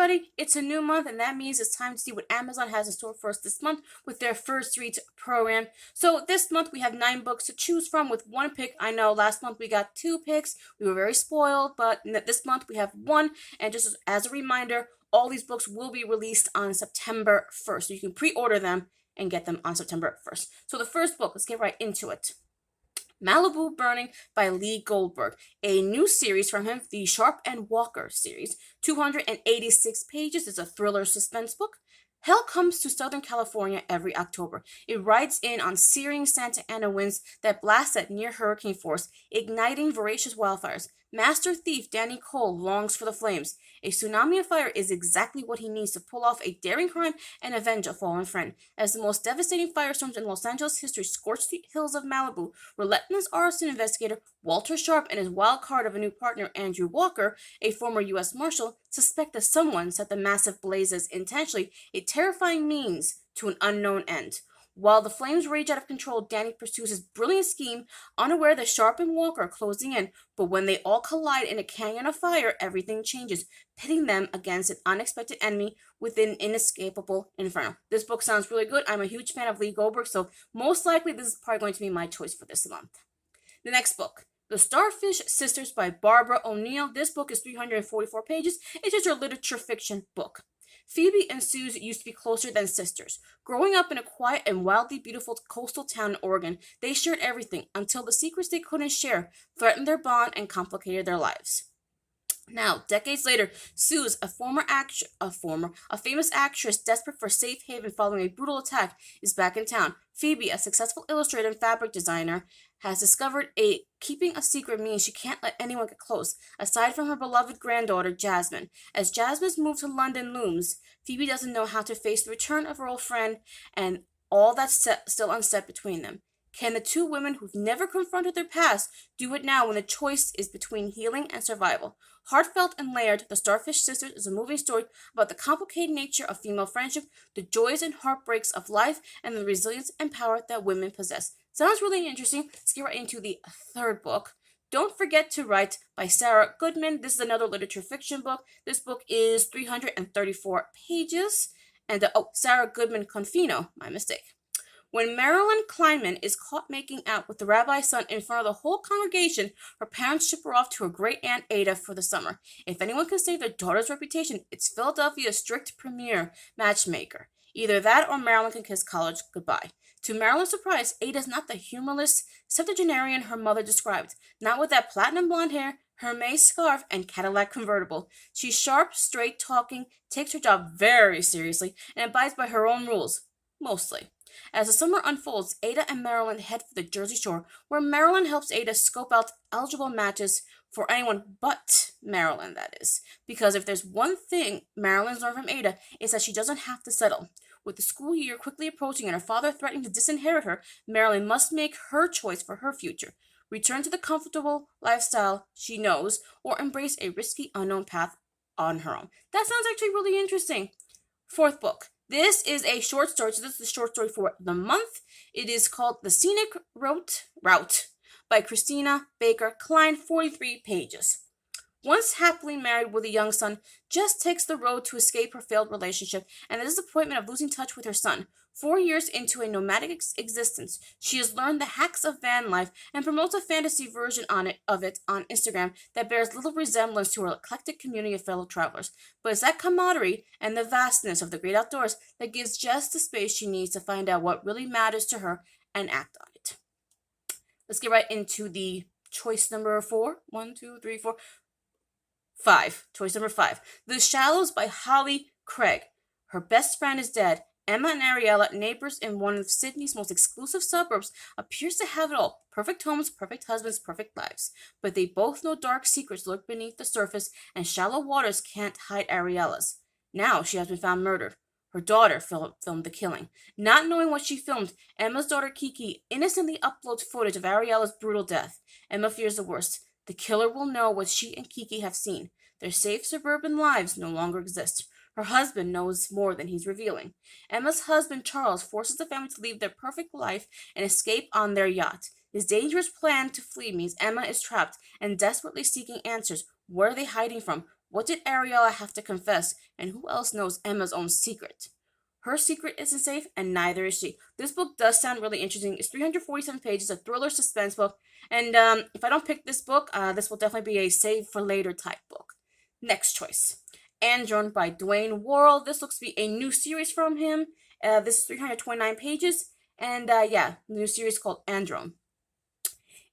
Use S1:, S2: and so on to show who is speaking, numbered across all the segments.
S1: everybody, it's a new month, and that means it's time to see what Amazon has in store for us this month with their First Reads program. So this month we have 9 books to choose from with one pick. I know last month we got 2 picks. We were very spoiled, but this month we have 1. And just as a reminder, all these books will be released on September 1st. So you can pre-order them and get them on September 1st. So the first book, let's get right into it. Malibu Burning by Lee Goldberg, a new series from him, the Sharp and Walker series. 286 pages. It's a thriller suspense book. Hell comes to Southern California every October. It rides in on searing Santa Ana winds that blast at near hurricane force, igniting voracious wildfires. Master thief Danny Cole longs for the flames. A tsunami of fire is exactly what he needs to pull off a daring crime and avenge a fallen friend. As the most devastating firestorms in Los Angeles history scorch the hills of Malibu, relentless arson investigator Walter Sharp and his wild card of a new partner, Andrew Walker, a former U.S. Marshal, suspect that someone set the massive blazes intentionally, a terrifying means to an unknown end. While the flames rage out of control, Danny pursues his brilliant scheme, unaware that Sharp and Walker are closing in. But when they all collide in a canyon of fire, everything changes, pitting them against an unexpected enemy within an inescapable inferno. This book sounds really good. I'm a huge fan of Lee Goldberg, so most likely this is probably going to be my choice for this month. The next book, The Starfish Sisters by Barbara O'Neill. This book is 344 pages. It is a literature fiction book. Phoebe and Suze used to be closer than sisters. Growing up in a quiet and wildly beautiful coastal town in Oregon, they shared everything until the secrets they couldn't share threatened their bond and complicated their lives. Now, decades later, Suze, a famous actress desperate for safe haven following a brutal attack, is back in town. Phoebe, a successful illustrator and fabric designer, has discovered keeping a secret means she can't let anyone get close, aside from her beloved granddaughter, Jasmine. As Jasmine's move to London looms, Phoebe doesn't know how to face the return of her old friend and all that's still unsaid between them. Can the two women who've never confronted their past do it now when the choice is between healing and survival? Heartfelt and layered, The Starfish Sisters is a moving story about the complicated nature of female friendship, the joys and heartbreaks of life, and the resilience and power that women possess. Sounds really interesting. Let's get right into the third book. Don't Forget to Write by Sarah Goodman. This is another literature fiction book. This book is 334 pages. And Sarah Goodman Confino, my mistake. When Marilyn Kleinman is caught making out with the rabbi's son in front of the whole congregation, her parents ship her off to her great-aunt Ada for the summer. If anyone can save their daughter's reputation, it's Philadelphia's strict premier matchmaker. Either that or Marilyn can kiss college goodbye. To Marilyn's surprise, Ada's not the humorless septuagenarian her mother described. Not with that platinum blonde hair, Hermes scarf, and Cadillac convertible. She's sharp, straight-talking, takes her job very seriously, and abides by her own rules. Mostly. As the summer unfolds, Ada and Marilyn head for the Jersey Shore, where Marilyn helps Ada scope out eligible matches for anyone but Marilyn, that is. Because if there's one thing Marilyn's learned from Ada, it's that she doesn't have to settle. With the school year quickly approaching and her father threatening to disinherit her, Marilyn must make her choice for her future. Return to the comfortable lifestyle she knows, or embrace a risky, unknown path on her own. That sounds actually really interesting. Fourth book. This is a short story, so this is the short story for the month. It is called The Scenic Route by Christina Baker Klein, 43 pages. Once happily married with a young son, Jess takes the road to escape her failed relationship and the disappointment of losing touch with her son. 4 years into a nomadic existence, she has learned the hacks of van life and promotes a fantasy version of it on Instagram that bears little resemblance to her eclectic community of fellow travelers. But it's that camaraderie and the vastness of the great outdoors that gives Jess the space she needs to find out what really matters to her and act on it. Let's get right into the choice number 4. 1, 2, 3, 4. 5. Choice number 5. The Shallows by Holly Craig. Her best friend is dead. Emma and Ariella, neighbors in one of Sydney's most exclusive suburbs, appears to have it all. Perfect homes, perfect husbands, perfect lives. But they both know dark secrets lurk beneath the surface, and shallow waters can't hide Ariella's. Now she has been found murdered. Her daughter filmed the killing. Not knowing what she filmed, Emma's daughter Kiki innocently uploads footage of Ariella's brutal death. Emma fears the worst. The killer will know what she and Kiki have seen. Their safe suburban lives no longer exist. Her husband knows more than he's revealing. Emma's husband, Charles, forces the family to leave their perfect life and escape on their yacht. His dangerous plan to flee means Emma is trapped and desperately seeking answers. What are they hiding from? What did Ariella have to confess? And who else knows Emma's own secret? Her secret isn't safe, and neither is she. This book does sound really interesting. It's 347 pages, a thriller suspense book. And if I don't pick this book, this will definitely be a save for later type book. Next choice, Andron by Dwayne Worrell. This looks to be a new series from him. This is 329 pages. And yeah, new series called Andron.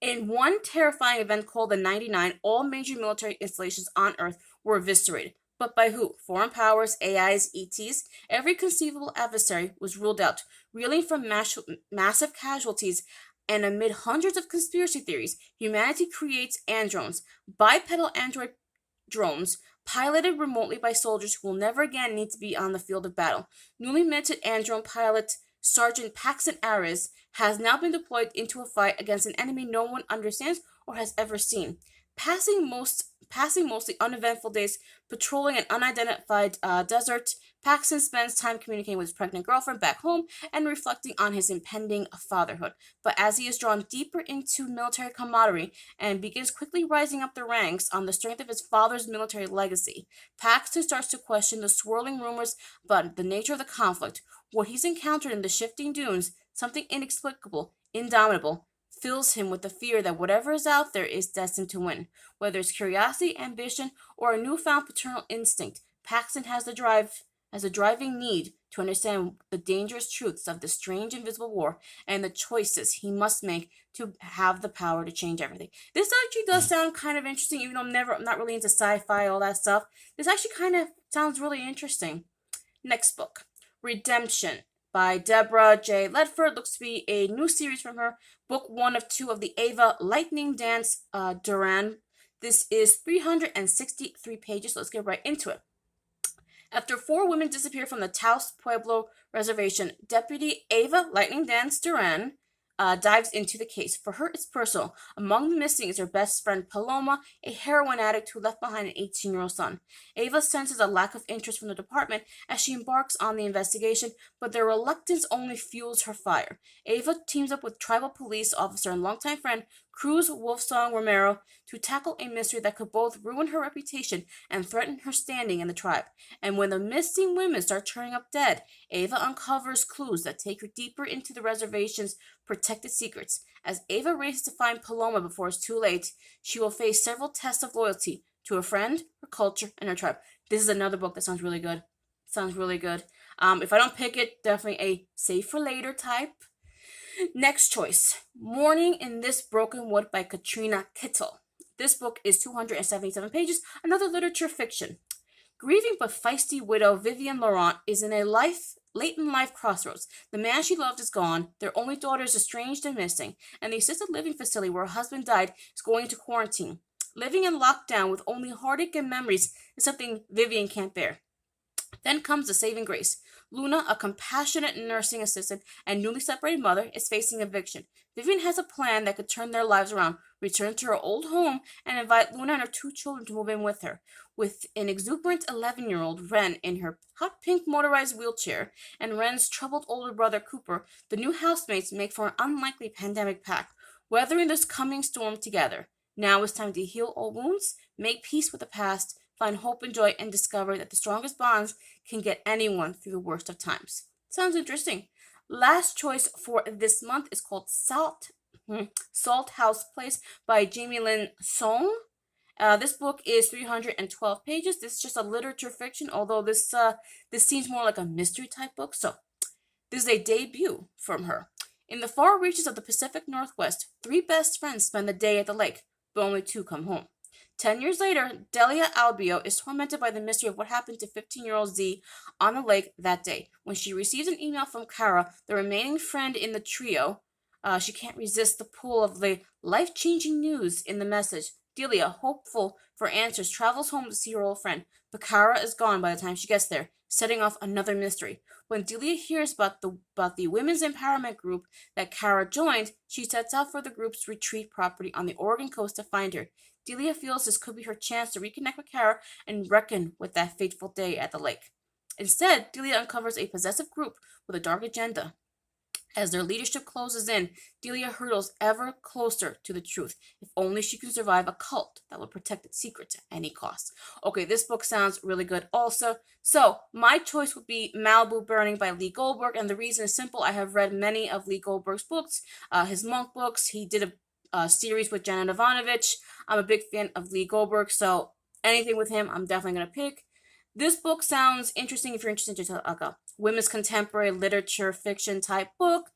S1: In one terrifying event called the 99, all major military installations on Earth were eviscerated. But by who? Foreign powers, AIs, ETs? Every conceivable adversary was ruled out, reeling from massive casualties. And amid hundreds of conspiracy theories, humanity creates andrones, bipedal android drones, piloted remotely by soldiers who will never again need to be on the field of battle. Newly minted androne pilot Sergeant Paxton Ares has now been deployed into a fight against an enemy no one understands or has ever seen. Passing mostly uneventful days patrolling an unidentified desert, Paxton spends time communicating with his pregnant girlfriend back home and reflecting on his impending fatherhood. But as he is drawn deeper into military camaraderie and begins quickly rising up the ranks on the strength of his father's military legacy, Paxton starts to question the swirling rumors about the nature of the conflict. What he's encountered in the shifting dunes, something inexplicable, indomitable, fills him with the fear that whatever is out there is destined to win. Whether it's curiosity, ambition, or a newfound paternal instinct, Paxton has a driving need to understand the dangerous truths of this strange invisible war and the choices he must make to have the power to change everything. This actually does sound kind of interesting, even though I'm not really into sci-fi, all that stuff. This actually kind of sounds really interesting. Next book, Redemption by Deborah J. Ledford. Looks to be a new series from her. Book 1 of 2 of the Ava Lightning Dance Duran. This is 363 pages. So let's get right into it. After 4 women disappear from the Taos Pueblo Reservation, Deputy Ava Lightning Dance Duran dives into the case. For her, it's personal. Among the missing is her best friend Paloma, a heroin addict who left behind an 18-year-old son. Ava senses a lack of interest from the department as she embarks on the investigation, but their reluctance only fuels her fire. Ava teams up with tribal police officer and longtime friend Cruz Wolfsong Romero to tackle a mystery that could both ruin her reputation and threaten her standing in the tribe. And when the missing women start turning up dead, Ava uncovers clues that take her deeper into the reservation's protected secrets. As Ava races to find Paloma before it's too late, she will face several tests of loyalty to her friend, her culture, and her tribe. This is another book that sounds really good. Sounds really good. If I don't pick it, definitely a save for later type. Next choice, Morning in This Broken Wood by Katrina Kittle. This book is 277 pages, another literature fiction. Grieving but feisty widow Vivian Laurent is in a late in life crossroads. The man she loved is gone, their only daughter is estranged and missing, and the assisted living facility where her husband died is going into quarantine. Living in lockdown with only heartache and memories is something Vivian can't bear. Then comes the saving grace. Luna, a compassionate nursing assistant and newly separated mother, is facing eviction. Vivian has a plan that could turn their lives around, return to her old home, and invite Luna and her 2 children to move in with her. With an exuberant 11-year-old Ren in her hot pink motorized wheelchair and Ren's troubled older brother Cooper, the new housemates make for an unlikely pandemic pact, weathering this coming storm together. Now it's time to heal all wounds, make peace with the past, find hope and joy, and discover that the strongest bonds can get anyone through the worst of times. Sounds interesting. Last choice for this month is called Salt House Place by Jamie Lynn Song. This book is 312 pages. This is just a literature fiction, although this seems more like a mystery type book. So this is a debut from her. In the far reaches of the Pacific Northwest, 3 best friends spend the day at the lake, but only 2 come home. 10 years later, Delia Albio is tormented by the mystery of what happened to 15-year-old Z on the lake that day. When she receives an email from Kara, the remaining friend in the trio, she can't resist the pull of the life-changing news in the message. Delia, hopeful for answers, travels home to see her old friend, but Kara is gone by the time she gets there, setting off another mystery. When Delia hears about the women's empowerment group that Kara joined, she sets out for the group's retreat property on the Oregon coast to find her. Delia feels this could be her chance to reconnect with Kara and reckon with that fateful day at the lake. Instead, Delia uncovers a possessive group with a dark agenda. As their leadership closes in, Delia hurtles ever closer to the truth. If only she can survive a cult that will protect its secrets at any cost. Okay, this book sounds really good also. So, my choice would be Malibu Burning by Lee Goldberg, and the reason is simple. I have read many of Lee Goldberg's books, his monk books. He did a series with Janet Ivanovich. I'm a big fan of Lee Goldberg, so anything with him, I'm definitely going to pick. This book sounds interesting if you're interested in like a women's contemporary literature fiction type book.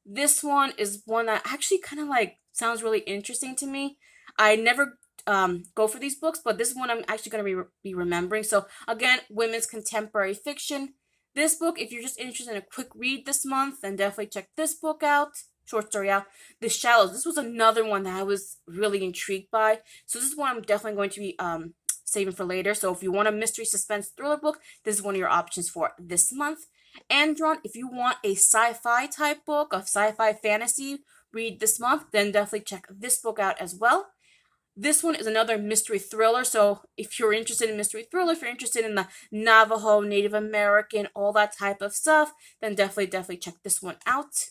S1: This one is one that actually kind of like sounds really interesting to me. I never go for these books, but this one I'm actually going to be remembering. So again, women's contemporary fiction. This book, if you're just interested in a quick read this month, then definitely check this book out. Short story out. The Shallows. This was another one that I was really intrigued by. So this is one I'm definitely going to be saving for later. So if you want a mystery suspense thriller book, this is one of your options for this month. Andron, if you want a sci-fi type book, a sci-fi fantasy read this month, then definitely check this book out as well. This one is another mystery thriller. So if you're interested in mystery thriller, if you're interested in the Navajo, Native American, all that type of stuff, then definitely check this one out.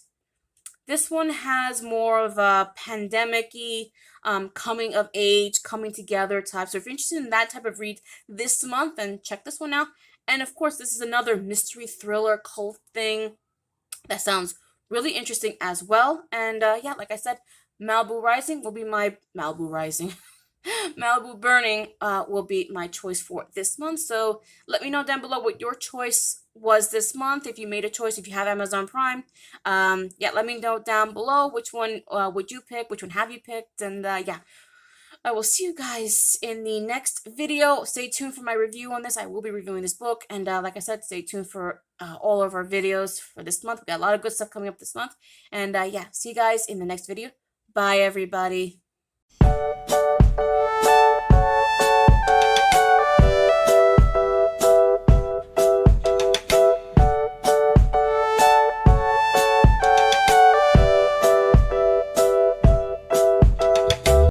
S1: This one has more of a pandemic-y, coming of age, coming together type. So if you're interested in that type of read this month, then check this one out. And of course, this is another mystery thriller cult thing that sounds really interesting as well. And yeah, like I said, Malibu Rising will be my Malibu Rising. Malibu Burning will be my choice for this month. So let me know down below what your choice was this month. If you made a choice, if you have Amazon Prime, yeah, let me know down below which one would you pick, which one have you picked, and yeah. I will see you guys in the next video. Stay tuned for my review on this. I will be reviewing this book, and like I said, stay tuned for all of our videos for this month. We got a lot of good stuff coming up this month, and yeah, see you guys in the next video. Bye, everybody.